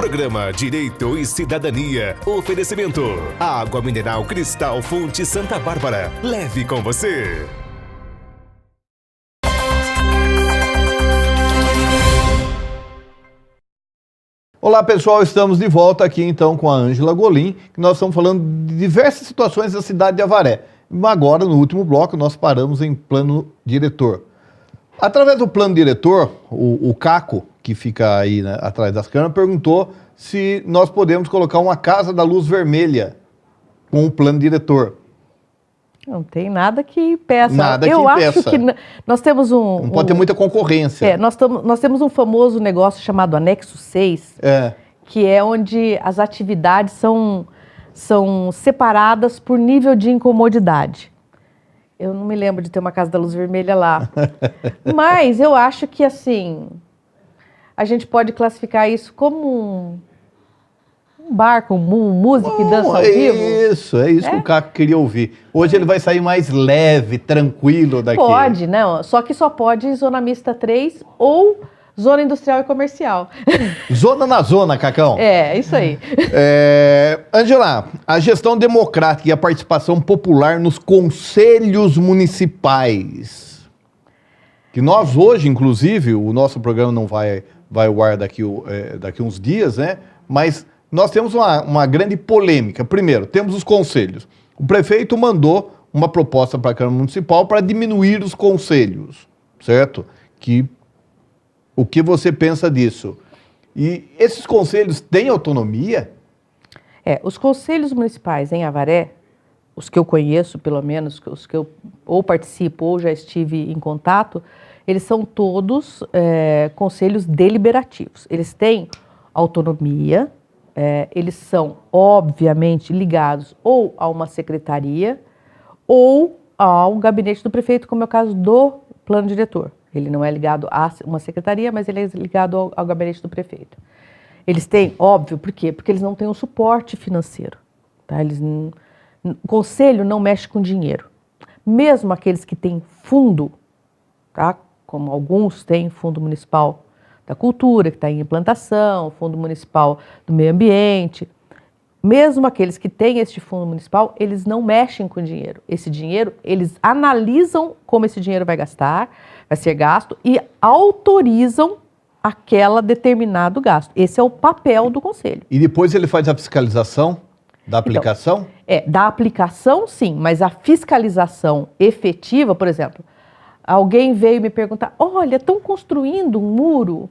Programa Direito e Cidadania. Oferecimento. Água mineral Cristal Fonte Santa Bárbara. Leve com você. Olá pessoal, estamos de volta aqui então com a Ângela Golim, que nós estamos falando de diversas situações da cidade de Avaré. Agora, no último bloco, nós paramos em plano diretor. Através do plano diretor, o Caco, que fica aí, né, atrás das câmeras, perguntou se nós podemos colocar uma casa da luz vermelha com o plano diretor. Não tem nada que impeça. Nada que Eu impeça. acho que nós temos Não pode ter muita concorrência. Nós temos um famoso negócio chamado Anexo 6, que é onde as atividades são separadas por nível de incomodidade. Eu não me lembro de ter uma casa da luz vermelha lá. Mas eu acho que, assim, a gente pode classificar isso como um bar com música e dança ao vivo. É isso que o Caco queria ouvir. Hoje ele vai sair mais leve, tranquilo daqui. Pode, não. Só que só pode Zona Mista 3 ou Zona Industrial e Comercial. Zona na zona, Cacão. É, isso aí. Ângela, a gestão democrática e a participação popular nos conselhos municipais. Que nós hoje, inclusive, o nosso programa não vai ao ar daqui uns dias, né? Mas nós temos uma grande polêmica. Primeiro, temos os conselhos. O prefeito mandou uma proposta para a Câmara Municipal para diminuir os conselhos, certo? O que você pensa disso? E esses conselhos têm autonomia? Os conselhos municipais em Avaré, os que eu conheço, pelo menos, os que eu ou participo ou já estive em contato, eles são todos conselhos deliberativos. Eles têm autonomia, eles são, obviamente, ligados ou a uma secretaria ou ao gabinete do prefeito, como é o caso do plano diretor. Ele não é ligado a uma secretaria, mas ele é ligado ao gabinete do prefeito. Eles têm, óbvio, por quê? Porque eles não têm um suporte financeiro. Tá? O conselho não mexe com dinheiro. Mesmo aqueles que têm fundo, tá? Como alguns têm fundo municipal da cultura, que está em implantação, fundo municipal do meio ambiente, mesmo aqueles que têm este fundo municipal, eles não mexem com dinheiro. Esse dinheiro, eles analisam como esse dinheiro vai ser gasto e autorizam aquele determinado gasto. Esse é o papel do conselho. E depois ele faz a fiscalização da aplicação? Então, da aplicação sim, mas a fiscalização efetiva, por exemplo, alguém veio me perguntar, olha, estão construindo um muro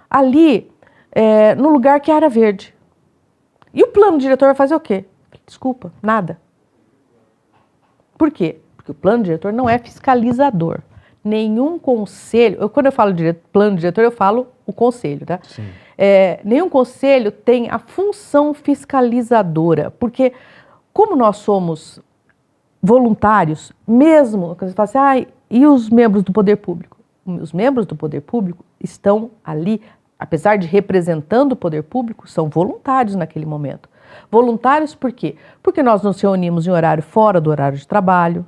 ali no lugar que é área verde. E o plano diretor vai fazer o quê? Desculpa, nada. Por quê? Porque o plano diretor não é fiscalizador. Nenhum conselho, quando eu falo plano diretor, eu falo o conselho, tá? Sim. Nenhum conselho tem a função fiscalizadora, porque como nós somos voluntários, mesmo, quando você fala assim, e os membros do poder público? Os membros do poder público estão ali, apesar de representando o poder público, são voluntários naquele momento. Voluntários por quê? Porque nós nos reunimos em horário fora do horário de trabalho,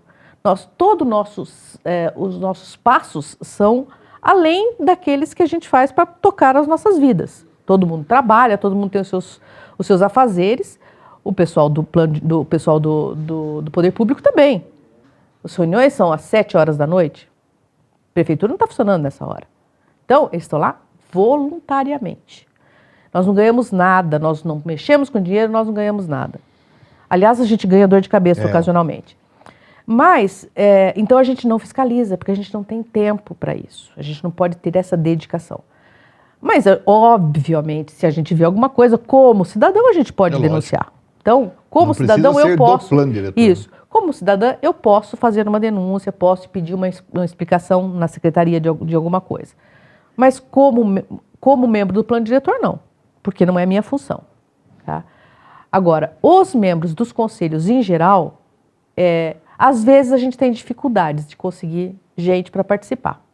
os nossos passos são além daqueles que a gente faz para tocar as nossas vidas. Todo mundo trabalha, todo mundo tem os seus afazeres, o pessoal do poder público também. As reuniões são às 7 horas da noite, a prefeitura não está funcionando nessa hora. Então, eles estão lá voluntariamente. Nós não ganhamos nada, nós não mexemos com dinheiro, nós não ganhamos nada. Aliás, a gente ganha dor de cabeça ocasionalmente. Mas, então a gente não fiscaliza, porque a gente não tem tempo para isso. A gente não pode ter essa dedicação. Mas, obviamente, se a gente vê alguma coisa, como cidadão, a gente pode denunciar. Então, como cidadão, eu posso... Isso. Como cidadã, eu posso fazer uma denúncia, posso pedir uma explicação na secretaria de alguma coisa. Mas como membro do plano diretor, não, porque não é minha função. Tá? Agora, os membros dos conselhos em geral, às vezes a gente tem dificuldades de conseguir gente para participar.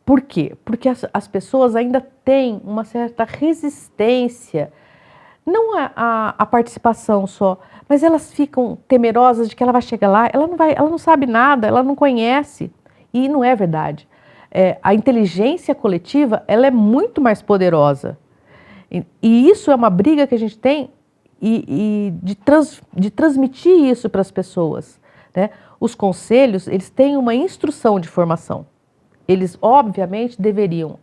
Por quê? Porque as pessoas ainda têm uma certa resistência, não a participação só, mas elas ficam temerosas de que ela vai chegar lá, ela não sabe nada, ela não conhece, e não é verdade. A inteligência coletiva, ela é muito mais poderosa. E isso é uma briga que a gente tem de transmitir isso para as pessoas, né? Os conselhos, eles têm uma instrução de formação. Eles, obviamente, deveriam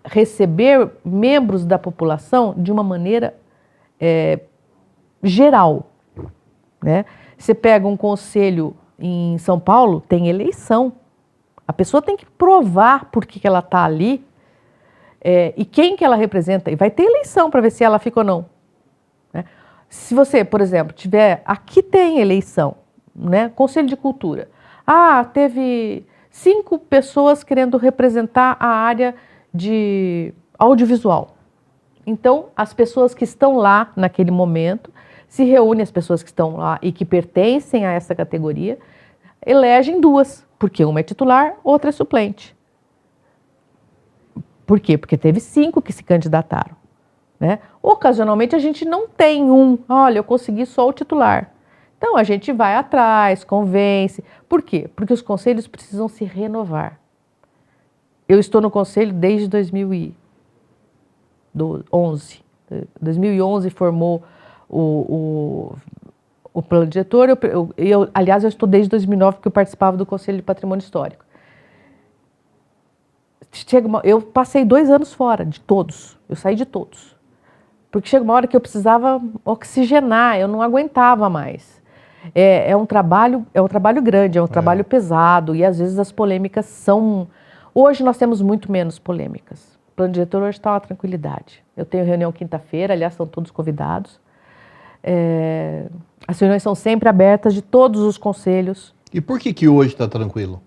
receber membros da população de uma maneira geral, né? Você pega um conselho em São Paulo, tem eleição. A pessoa tem que provar por que ela está ali e quem que ela representa. E vai ter eleição para ver se ela fica ou não. Né? Se você, por exemplo, tiver... Aqui tem eleição, né? Conselho de Cultura. Teve 5 pessoas querendo representar a área de audiovisual. Então, as pessoas que estão lá naquele momento, se reúnem as pessoas que estão lá e que pertencem a essa categoria, elegem 2, porque uma é titular, outra é suplente. Por quê? Porque teve 5 que se candidataram, né? Ocasionalmente a gente não tem olha, eu consegui só o titular. Então a gente vai atrás, convence. Por quê? Porque os conselhos precisam se renovar. Eu estou no conselho desde 2011. 2011 formou o plano diretor. Aliás, eu estou desde 2009 porque eu participava do Conselho de Patrimônio Histórico. Eu passei 2 anos fora de todos. Eu saí de todos. Porque chega uma hora que eu precisava oxigenar, eu não aguentava mais. É um trabalho grande, é um trabalho pesado e às vezes as polêmicas são... Hoje nós temos muito menos polêmicas. O plano diretor hoje está uma tranquilidade. Eu tenho reunião quinta-feira, aliás, são todos convidados. As reuniões são sempre abertas de todos os conselhos. E por que hoje está tranquilo?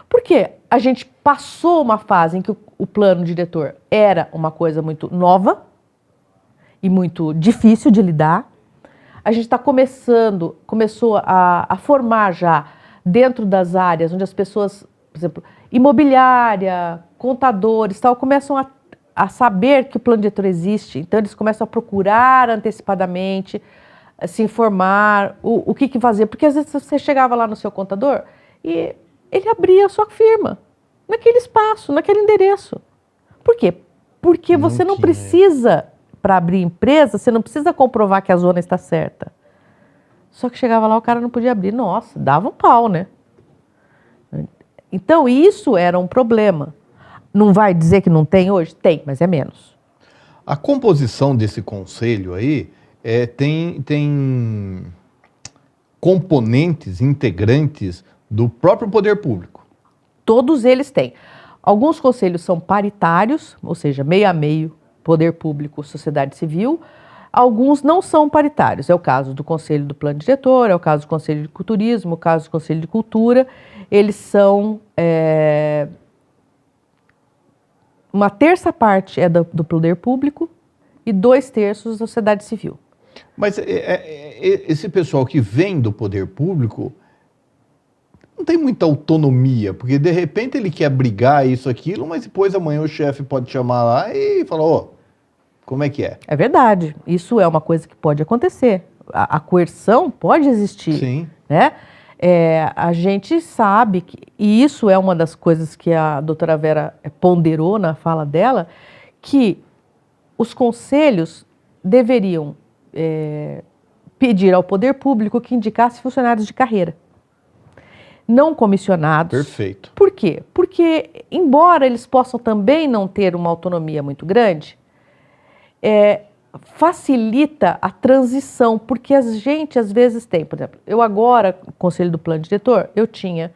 Porque a gente passou uma fase em que o plano diretor era uma coisa muito nova e muito difícil de lidar. A gente começou a formar já dentro das áreas onde as pessoas, por exemplo, imobiliária, contadores, tal, começam a saber que o plano diretor existe. Então eles começam a procurar antecipadamente, a se informar, o que fazer. Porque às vezes você chegava lá no seu contador e ele abria a sua firma naquele espaço, naquele endereço. Por quê? Porque você não precisa, para abrir empresa, você não precisa comprovar que a zona está certa. Só que chegava lá, o cara não podia abrir. Nossa, dava um pau, né? Então, isso era um problema. Não vai dizer que não tem hoje? Tem, mas é menos. A composição desse conselho aí tem componentes, integrantes do próprio poder público. Todos eles têm. Alguns conselhos são paritários, ou seja, meio a meio, poder público, sociedade civil. Alguns não são paritários. É o caso do Conselho do Plano Diretor, é o caso do Conselho de Culturismo, o caso do Conselho de Cultura. Eles são... uma terça parte é do poder público e 2/3 da sociedade civil. Mas esse pessoal que vem do poder público não tem muita autonomia, porque de repente ele quer brigar isso, aquilo, mas depois amanhã o chefe pode chamar lá e falar, como é que é? É verdade, isso é uma coisa que pode acontecer. A coerção pode existir. Sim. Né? A gente sabe, e isso é uma das coisas que a doutora Vera ponderou na fala dela, que os conselhos deveriam pedir ao poder público que indicasse funcionários de carreira, não comissionados. Perfeito. Por quê? Porque, embora eles possam também não ter uma autonomia muito grande, facilita a transição, porque a gente às vezes tem, por exemplo, eu agora, no Conselho do Plano Diretor, eu tinha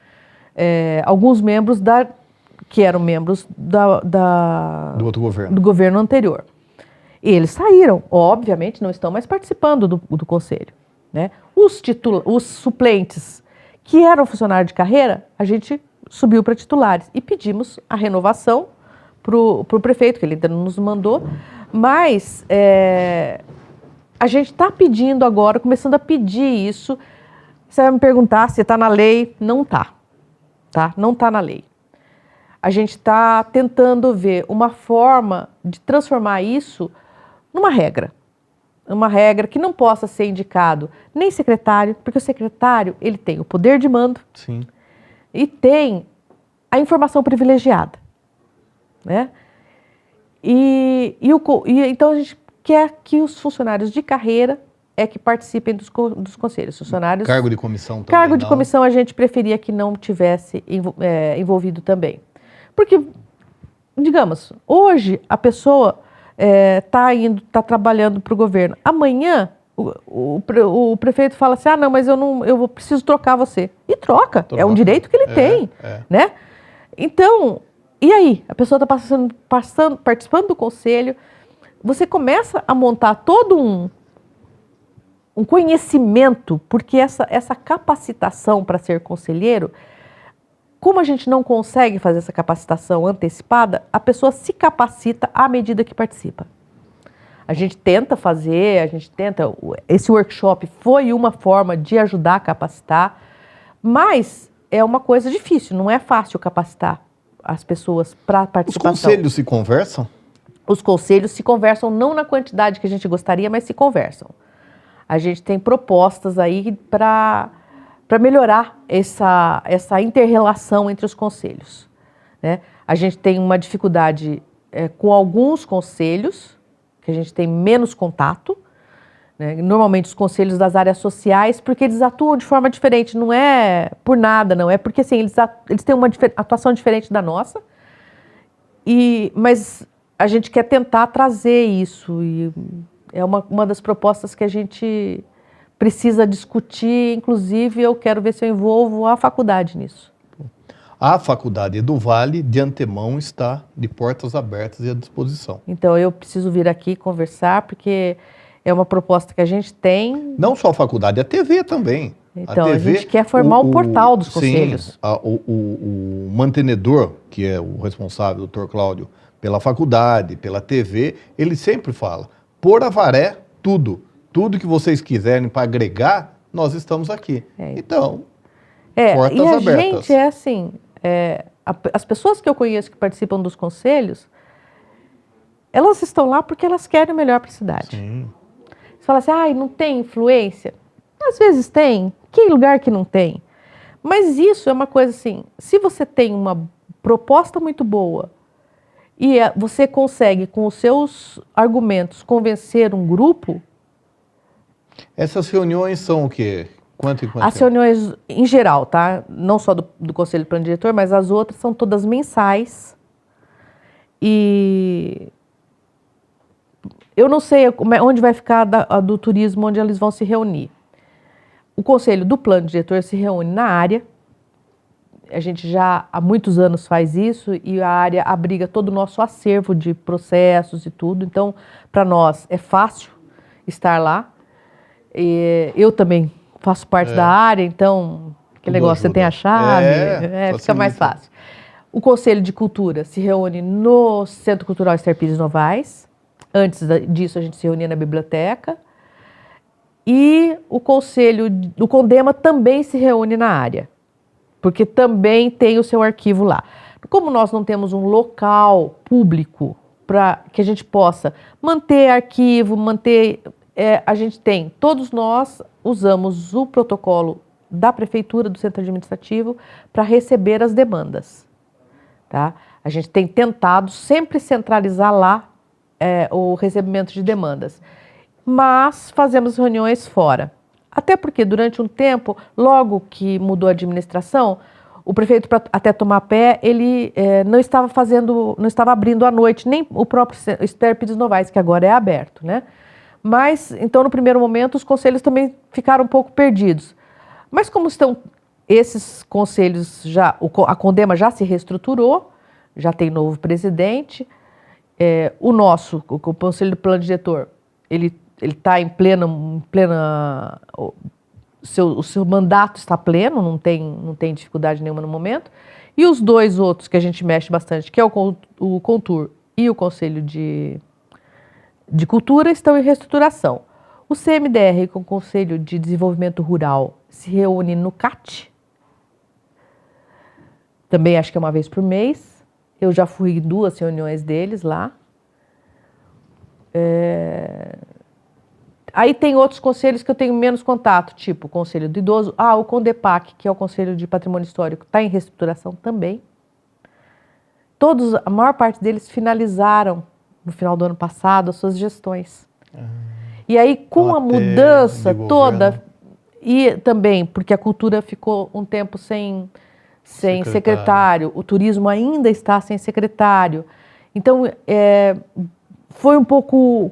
alguns membros que eram membros do outro governo. Do governo anterior. Eles saíram, obviamente não estão mais participando do Conselho. Né? Os suplentes que eram funcionários de carreira, a gente subiu para titulares e pedimos a renovação para o prefeito, que ele ainda não nos mandou, mas a gente está pedindo agora, começando a pedir isso. Você vai me perguntar se está na lei. Não está. Tá? Não está na lei. A gente está tentando ver uma forma de transformar isso numa regra. Uma regra que não possa ser indicado nem secretário, porque o secretário ele tem o poder de mando. Sim. E tem a informação privilegiada. Né? Então a gente quer que os funcionários de carreira que participem dos conselhos. Funcionários, Cargo de comissão também. cargo de comissão a gente preferia que não tivesse envolvido também. Porque, digamos, hoje a pessoa está trabalhando para o governo. Amanhã o prefeito fala assim, não, mas eu preciso trocar você. E troca. É um direito que ele tem. Né? Então, e aí? A pessoa está participando do conselho, você começa a montar todo um conhecimento, porque essa capacitação para ser conselheiro, como a gente não consegue fazer essa capacitação antecipada, a pessoa se capacita à medida que participa. A gente tenta fazer, esse workshop foi uma forma de ajudar a capacitar, mas é uma coisa difícil, não é fácil capacitar as pessoas para participação. Os conselhos se conversam? Os conselhos se conversam não na quantidade que a gente gostaria, mas se conversam. A gente tem propostas aí para melhorar essa inter-relação entre os conselhos. Né? A gente tem uma dificuldade com alguns conselhos, que a gente tem menos contato, né? Normalmente os conselhos das áreas sociais, porque eles atuam de forma diferente, não é por nada, não, é porque assim, eles têm uma atuação diferente da nossa, mas a gente quer tentar trazer isso, e é uma das propostas que a gente precisa discutir, inclusive eu quero ver se eu envolvo a faculdade nisso. A Faculdade do Vale, de antemão, está de portas abertas e à disposição. Então eu preciso vir aqui conversar, porque é uma proposta que a gente tem. Não só a faculdade, a TV também. Então a gente quer formar um portal dos conselhos. Sim, o mantenedor, que é o responsável, o Dr. Cláudio, pela faculdade, pela TV, ele sempre fala, por Avaré, tudo que vocês quiserem para agregar, nós estamos aqui. Então, portas abertas. E a gente é assim, as pessoas que eu conheço que participam dos conselhos, elas estão lá porque elas querem o melhor para a cidade. Sim. Você fala assim, não tem influência? Às vezes tem, que lugar que não tem? Mas isso é uma coisa assim, se você tem uma proposta muito boa e você consegue, com os seus argumentos, convencer um grupo... Essas reuniões são o quê? Quanto e quanto? As reuniões em geral, tá? Não só do Conselho de Plano Diretor, mas as outras são todas mensais. E eu não sei onde vai ficar do turismo, onde eles vão se reunir. O Conselho do Plano Diretor se reúne na área. A gente já há muitos anos faz isso e a área abriga todo o nosso acervo de processos e tudo. Então, para nós é fácil estar lá. Eu também faço parte da área, então, aquele negócio, você tem a chave, fica mais fácil. O Conselho de Cultura se reúne no Centro Cultural Esther Pires Novaes. Antes disso, a gente se reunia na biblioteca. E o Conselho do Condema também se reúne na área, porque também tem o seu arquivo lá. Como nós não temos um local público para que a gente possa manter arquivo, a gente tem, todos nós usamos o protocolo da Prefeitura, do Centro Administrativo, para receber as demandas. Tá? A gente tem tentado sempre centralizar lá o recebimento de demandas, mas fazemos reuniões fora. Até porque durante um tempo, logo que mudou a administração, o prefeito, para até tomar pé, ele não estava abrindo à noite, nem o próprio Esther Pires Novaes, que agora é aberto, né? Mas, então, no primeiro momento, os conselhos também ficaram um pouco perdidos. Mas como estão esses conselhos, a Condema já se reestruturou, já tem novo presidente, o Conselho do Plano Diretor, ele está em plena o seu mandato está pleno, não tem dificuldade nenhuma no momento, e os dois outros que a gente mexe bastante, que é o Contur e o Conselho de Cultura, estão em reestruturação. O CMDR, com o Conselho de Desenvolvimento Rural, se reúne no CAT, também acho que é uma vez por mês. Eu já fui em 2 reuniões deles lá. Aí tem outros conselhos que eu tenho menos contato, tipo o Conselho do Idoso. O CONDEPAC, que é o Conselho de Patrimônio Histórico, está em reestruturação também. A maior parte deles finalizaram no final do ano passado, as suas gestões. E aí, com a Até mudança de toda, governo. e também porque a cultura ficou um tempo sem secretário, o turismo ainda está sem secretário. Então, foi um pouco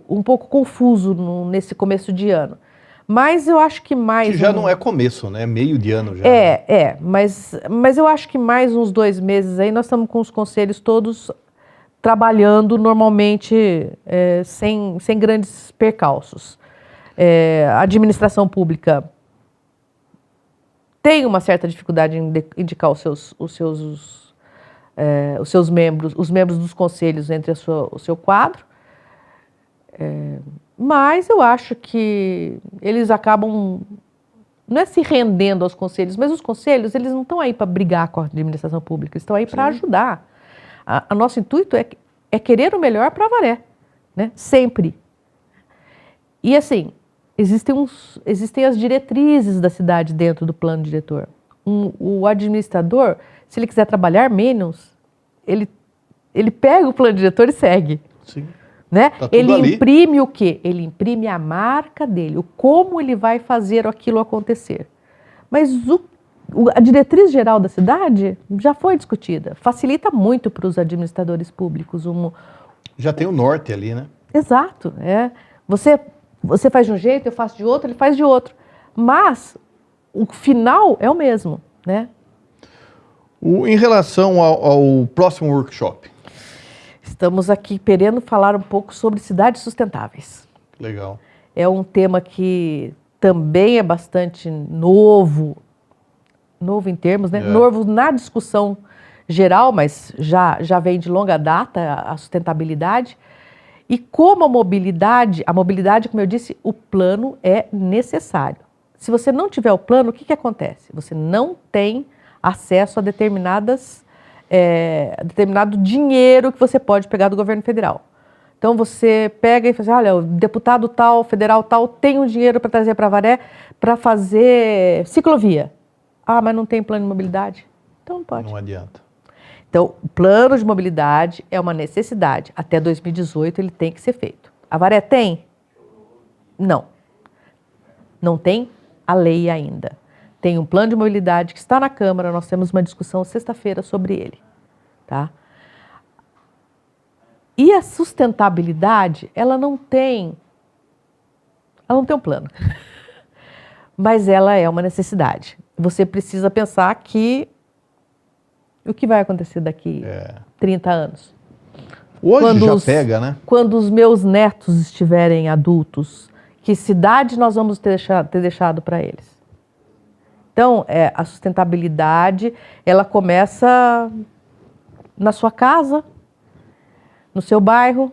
confuso nesse começo de ano. Mas eu acho que mais... Que já não é começo, né? Meio de ano já. Mas eu acho que mais uns 2 meses aí nós estamos com os conselhos todos trabalhando normalmente sem grandes percalços. A administração pública tem uma certa dificuldade em indicar os seus membros, os membros dos conselhos entre o seu quadro. Mas eu acho que eles acabam, não é se rendendo aos conselhos, mas os conselhos, eles não estão aí para brigar com a administração pública, eles estão aí para ajudar. A nosso intuito é querer o melhor para Avaré, né? Sempre. E assim, existem as diretrizes da cidade dentro do plano diretor. O administrador, se ele quiser trabalhar menos, ele pega o plano diretor e segue. Sim. Né? Tá tudo Ele ali. imprime o quê? Ele imprime a marca dele, o como ele vai fazer aquilo acontecer. Mas a diretriz geral da cidade já foi discutida. Facilita muito para os administradores públicos. Já tem o norte ali, né? Exato. Você faz de um jeito, eu faço de outro, ele faz de outro. Mas o final é o mesmo. Né? Em relação ao próximo workshop. Estamos aqui querendo falar um pouco sobre cidades sustentáveis. Legal. É um tema que também é bastante novo em termos, né? Novo na discussão geral, mas já vem de longa data a sustentabilidade. E como a mobilidade, como eu disse, o plano é necessário. Se você não tiver o plano, o que acontece? Você não tem acesso a determinado dinheiro que você pode pegar do governo federal. Então você pega e fala assim, olha, o deputado tal, federal tal, tem um dinheiro para trazer para Avaré para fazer ciclovia. Ah, mas não tem plano de mobilidade? Então não pode. Não adianta. Então, o plano de mobilidade é uma necessidade. Até 2018 ele tem que ser feito. Avaré tem? Não. Não tem a lei ainda. Tem um plano de mobilidade que está na Câmara, nós temos uma discussão sexta-feira sobre ele. Tá? E a sustentabilidade, ela não tem um plano. Mas ela é uma necessidade. Você precisa pensar que o que vai acontecer daqui 30 anos? Hoje já pega, né? Quando os meus netos estiverem adultos, que cidade nós vamos ter deixado para eles? Então, a sustentabilidade, ela começa na sua casa, no seu bairro,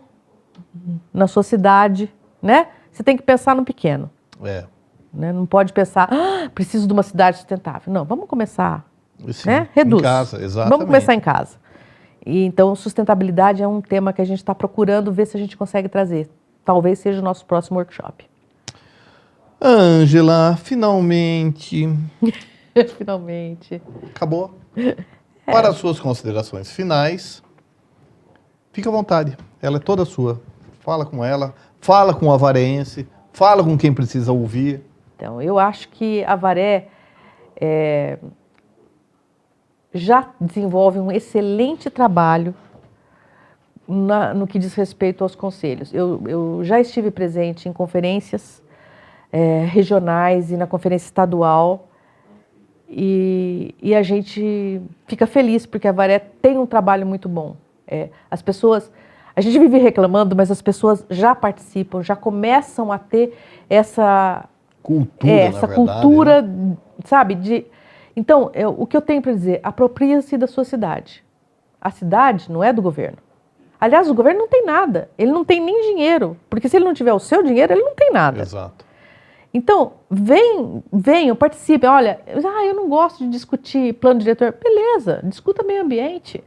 na sua cidade, né? Você tem que pensar no pequeno. Né? Não pode pensar, preciso de uma cidade sustentável. Não, vamos começar, né? Reduz. Em casa, exatamente. Vamos começar em casa. E, então, sustentabilidade é um tema que a gente está procurando ver se a gente consegue trazer. Talvez seja o nosso próximo workshop. Ângela, finalmente. Finalmente. Acabou. Para as suas considerações finais, fica à vontade. Ela é toda sua. Fala com ela, fala com o avarense, fala com quem precisa ouvir. Então, eu acho que Avaré já desenvolve um excelente trabalho no que diz respeito aos conselhos. Eu já estive presente em conferências regionais e na conferência estadual e a gente fica feliz porque Avaré tem um trabalho muito bom. As pessoas, a gente vive reclamando, mas as pessoas já participam, já começam a ter essa cultura, né? Sabe? Então, o que eu tenho para dizer, apropria-se da sua cidade. A cidade não é do governo. Aliás, o governo não tem nada, ele não tem nem dinheiro, porque se ele não tiver o seu dinheiro, ele não tem nada. Exato. Então, venham, participem. Olha, eu não gosto de discutir plano diretor. Beleza, discuta meio ambiente.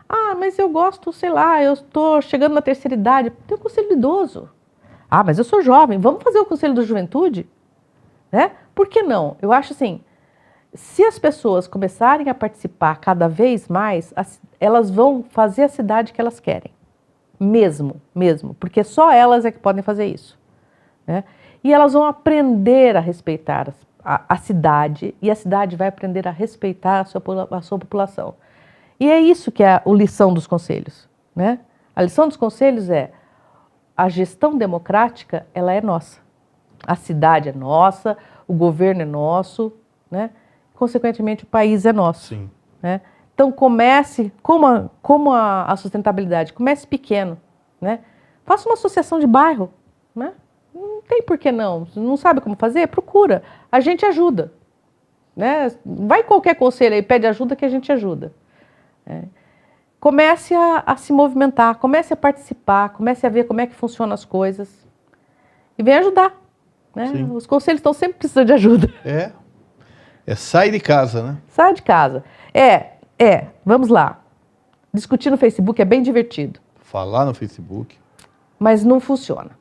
Ah, mas eu gosto, sei lá, eu estou chegando na terceira idade. Tem o conselho do idoso. Ah, mas eu sou jovem. Vamos fazer o conselho da juventude? Né? Por que não? Eu acho assim, se as pessoas começarem a participar cada vez mais, elas vão fazer a cidade que elas querem. mesmo, porque só elas é que podem fazer isso, né? E elas vão aprender a respeitar a cidade, e a cidade vai aprender a respeitar a sua população. E é isso que é a lição dos conselhos, né? A lição dos conselhos é: a gestão democrática, ela é nossa. A cidade é nossa, o governo é nosso, né? Consequentemente, o país é nosso. Sim. Né? Então, comece, como a sustentabilidade, comece pequeno, né? Faça uma associação de bairro, né? Não tem por que não. Não sabe como fazer? Procura. A gente ajuda, né? Vai em qualquer conselho aí, pede ajuda que a gente ajuda. Comece a se movimentar, comece a participar, comece a ver como é que funcionam as coisas e venha ajudar, né? Os conselhos estão sempre precisando de ajuda. É sair de casa, né? Sai de casa. Vamos lá. Discutir no Facebook é bem divertido. Falar no Facebook. Mas não funciona,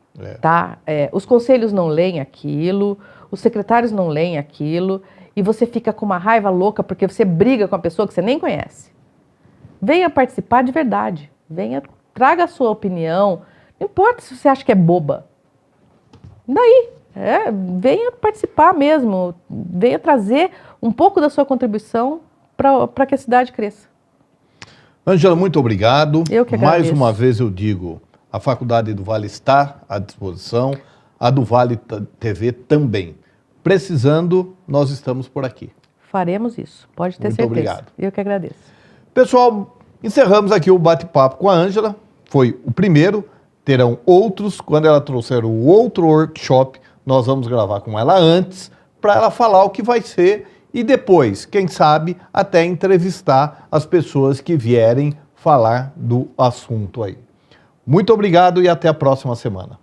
tá? Os conselhos não leem aquilo, os secretários não leem aquilo, e você fica com uma raiva louca porque você briga com a pessoa que você nem conhece. Venha participar de verdade. Traga a sua opinião. Não importa se você acha que é boba. Daí, venha participar mesmo. Venha trazer um pouco da sua contribuição para que a cidade cresça. Ângela, muito obrigado. Eu que agradeço. Mais uma vez eu digo, a Faculdade do Vale está à disposição, a do Vale TV também. Precisando, nós estamos por aqui. Faremos isso, pode ter Muito certeza. obrigado. Eu que agradeço. Pessoal, encerramos aqui o bate-papo com a Ângela. Foi o primeiro, terão outros. Quando ela trouxer o outro workshop, nós vamos gravar com ela antes, para ela falar o que vai ser e depois, quem sabe, até entrevistar as pessoas que vierem falar do assunto aí. Muito obrigado e até a próxima semana.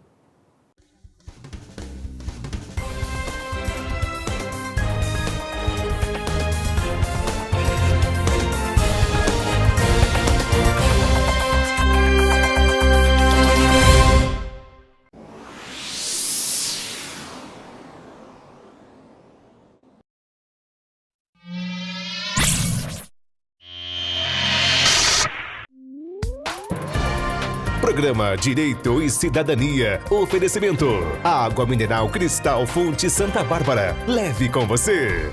Programa Direito e Cidadania. Oferecimento: Água Mineral Cristal Fonte Santa Bárbara. Leve com você.